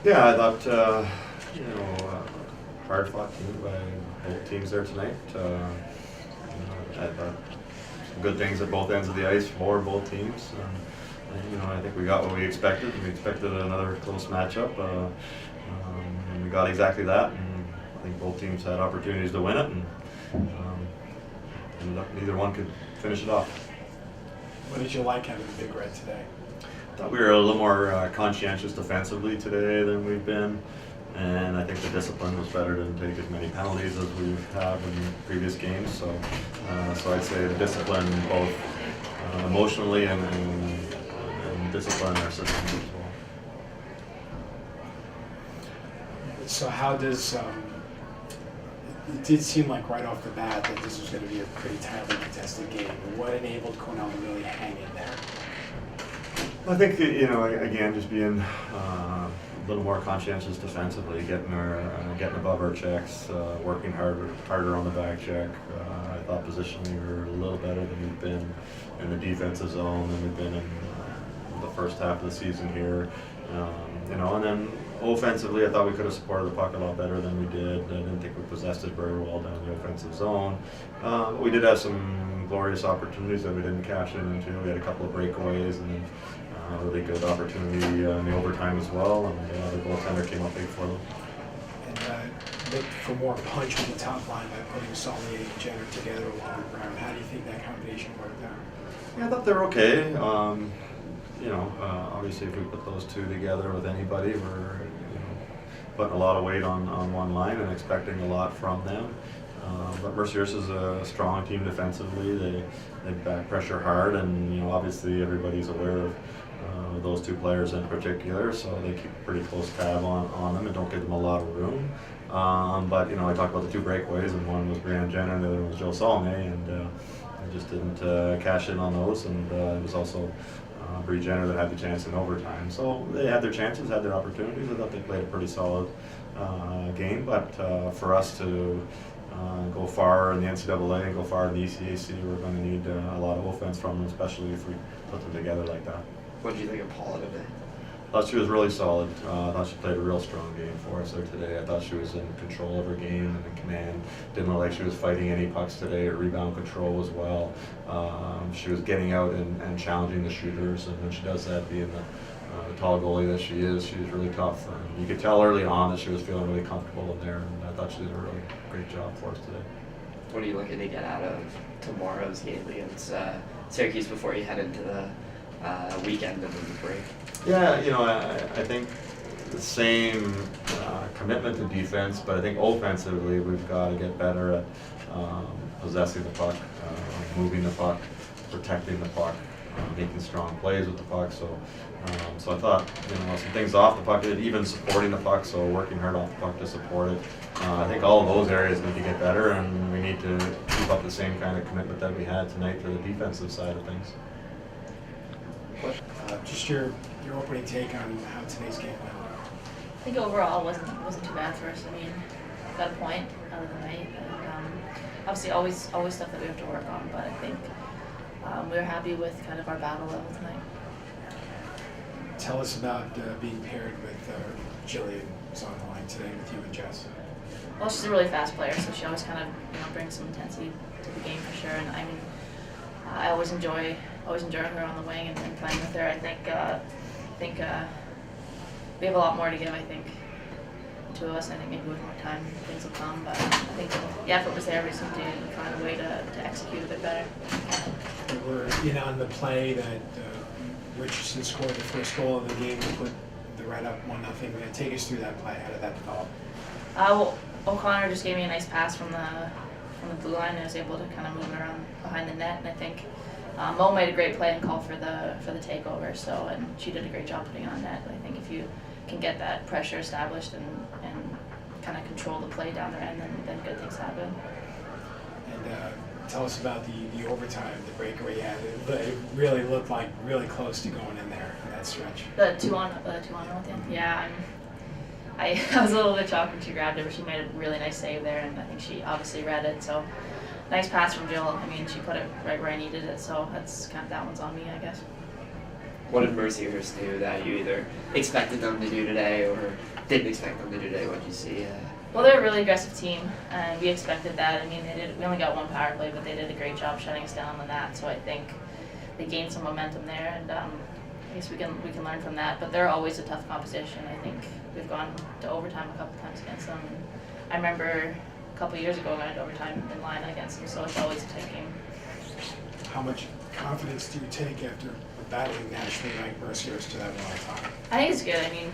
Yeah, I thought, hard fought team by both teams there tonight. I thought some good things at both ends of the ice for both teams. I think we got what we expected. We expected another close matchup, and we got exactly that. And I think both teams had opportunities to win it, and ended up neither one could finish it off. What did you like out of the Big Red today? I thought we were a little more conscientious defensively today than we've been, and I think the discipline was better. Didn't take as many penalties as we have in previous games. So I'd say the discipline, both emotionally and discipline our system as well. So how does it did seem like right off the bat that this was going to be a pretty tightly contested game. What enabled Cornell to really hang in there? I think, again, just being a little more conscientious defensively, getting above our checks, working harder on the back check. I thought positionally we were a little better than we've been in the defensive zone than we've been in the first half of the season here. And then offensively, I thought we could have supported the puck a lot better than we did. I didn't think we possessed it very well down the offensive zone. But we did have some glorious opportunities that we didn't cash into. We had a couple of breakaways and then a really good opportunity in the overtime as well. And the goaltender came up big for them. And looked for more punch with the top line by putting Saulnier and Jenner together along the ground. How do you think that combination worked out? Yeah, I thought they were okay. Obviously, if we put those two together with anybody, we're putting a lot of weight on one line and expecting a lot from them. But Mercyhurst is a strong team defensively. They back pressure hard, and obviously everybody's aware of those two players in particular, so they keep a pretty close tab on them and don't give them a lot of room. But I talked about the two breakaways, and one was Brianna Jenner and the other was Joe Saulnier, and I just didn't cash in on those, and it was also Brie Jenner that had the chance in overtime. So they had their chances, had their opportunities. I thought they played a pretty solid game, but for us to go far in the NCAA and go far in the ECAC, we're going to need a lot of offense from them, especially if we put them together like that. What did you think of Paula today? I thought she was really solid. I thought she played a real strong game for us there today. I thought she was in control of her game and in command. Didn't look like she was fighting any pucks today. Her rebound control as well. She was getting out and challenging the shooters, and when she does that, being the tall goalie that she is, she's really tough. And you could tell early on that she was feeling really comfortable in there, and I thought she did a really great job for us today. What are you looking to get out of tomorrow's game against Syracuse before you head into the weekend and the break? Yeah, I think the same commitment to defense, but I think offensively we've got to get better at possessing the puck, moving the puck, protecting the puck, making strong plays with the puck. So I thought, some things off the puck, even supporting the puck, so working hard off the puck to support it. I think all of those areas need to get better, and we need to keep up the same kind of commitment that we had tonight to the defensive side of things. Just your opening take on how today's game went. I think overall wasn't too bad for us. I mean, got a point out of the night. And, obviously, always stuff that we have to work on. But I think we were happy with kind of our battle level tonight. Tell us about being paired with Jillian, who's on the line today with you and Jess. Well, she's a really fast player, so she always kind of brings some intensity to the game for sure. And I mean, I always enjoy her on the wing and playing with her. I think we have a lot more to give. I think the two of us. I think maybe with more time things will come. But I think the effort was there. We just need to find a way to execute a bit better. We're in on the play that Richardson scored the first goal of the game to put the Red up 1-0. Take us through that play. How did that develop? Well, O'Connor just gave me a nice pass from the blue line. I was able to kind of move it around behind the net, and I think Mo made a great play and called for the takeover. So, and she did a great job putting on net. I think if you can get that pressure established and kind of control the play down the end, then good things happen. And tell us about the overtime, the breakaway you had. It really looked like really close to going in there in that stretch. The two on at the end. Yeah, I was a little bit shocked when she grabbed it, but she made a really nice save there, and I think she obviously read it. So, nice pass from Jill. I mean, she put it right where I needed it. So that one's on me, I guess. what did Mercyhurst do that you either expected them to do today or didn't expect them to do today? What did you see? Well, they're a really aggressive team, and we expected that. I mean, we only got one power play, but they did a great job shutting us down on that. So I think they gained some momentum there, and I guess we can learn from that. But they're always a tough competition. I think we've gone to overtime a couple times against them. And I remember a couple years ago going to overtime in Lynah against them, so it's always a tight game. How much confidence do you take after battling nationally ranked Mercyhurst to that long time? I think it's good. I mean,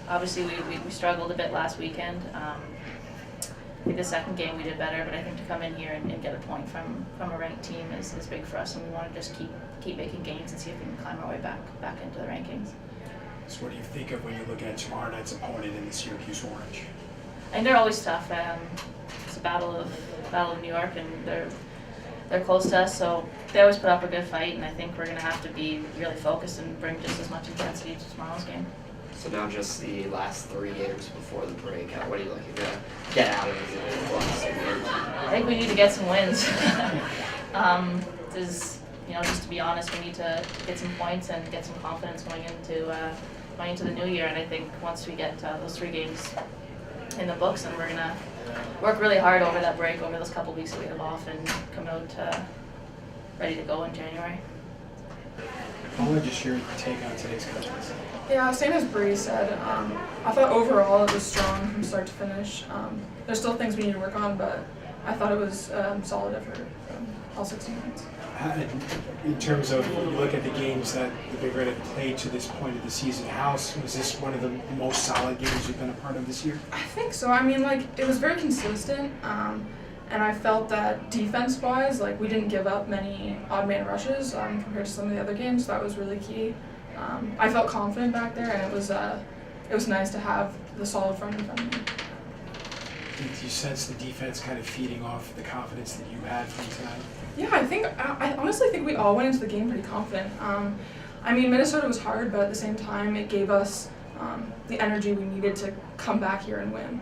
obviously we struggled a bit last weekend. I think the second game we did better, but I think to come in here and get a point from a ranked team is big for us, and we want to just keep making gains and see if we can climb our way back into the rankings. So what do you think of when you look at tomorrow night's opponent in the Syracuse Orange? I think they're always tough. It's a battle of New York, and they're close to us, so they always put up a good fight, and I think we're going to have to be really focused and bring just as much intensity to tomorrow's game. So now just the last 3 games before the break, what are you looking to get out of the last 3 games? I think we need to get some wins. Just to be honest, we need to get some points and get some confidence going into the new year, and I think once we get those 3 games in the books, and we're going to work really hard over that break, over those couple weeks that we have off, and come out ready to go in January. I'll just your take on today's contest. Yeah, same as Bree said. I thought overall it was strong from start to finish. There's still things we need to work on, but I thought it was solid effort from all 16 minutes. In terms of, you look at the games that the Big Red have played to this point of the season, was this one of the most solid games you've been a part of this year? I think so. I mean, it was very consistent, and I felt that defense-wise, we didn't give up many odd man rushes compared to some of the other games. That was really key. I felt confident back there, and it was nice to have the solid front in front of me. Did you sense the defense kind of feeding off the confidence that you had from tonight? Yeah, I honestly think we all went into the game pretty confident. I mean, Minnesota was hard, but at the same time, it gave us the energy we needed to come back here and win,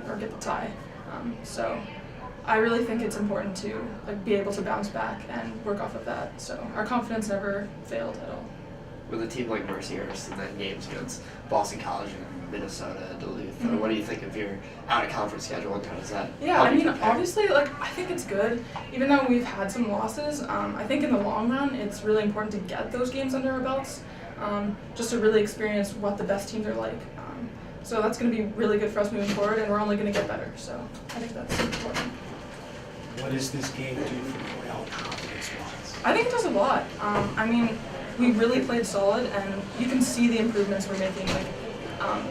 or get the tie. So I really think it's important to be able to bounce back and work off of that. So our confidence never failed at all. With a team like Mercyhurst and then games against Boston College and Minnesota, Duluth, Mm-hmm. what do you think of your out-of-conference schedule and how does that Yeah, help I you mean, prepare? obviously, I think it's good. Even though we've had some losses, I think in the long run, it's really important to get those games under our belts, just to really experience what the best teams are like. So that's going to be really good for us moving forward, and we're only going to get better. So I think that's important. What does this game do for Cornell confidence-wise? I think it does a lot. I mean, we really played solid, and you can see the improvements we're making.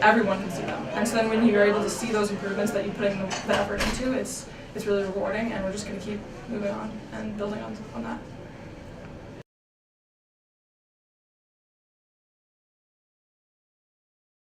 Everyone can see them. And so then when you're able to see those improvements that you put in the effort into, it's really rewarding, and we're just going to keep moving on and building on that.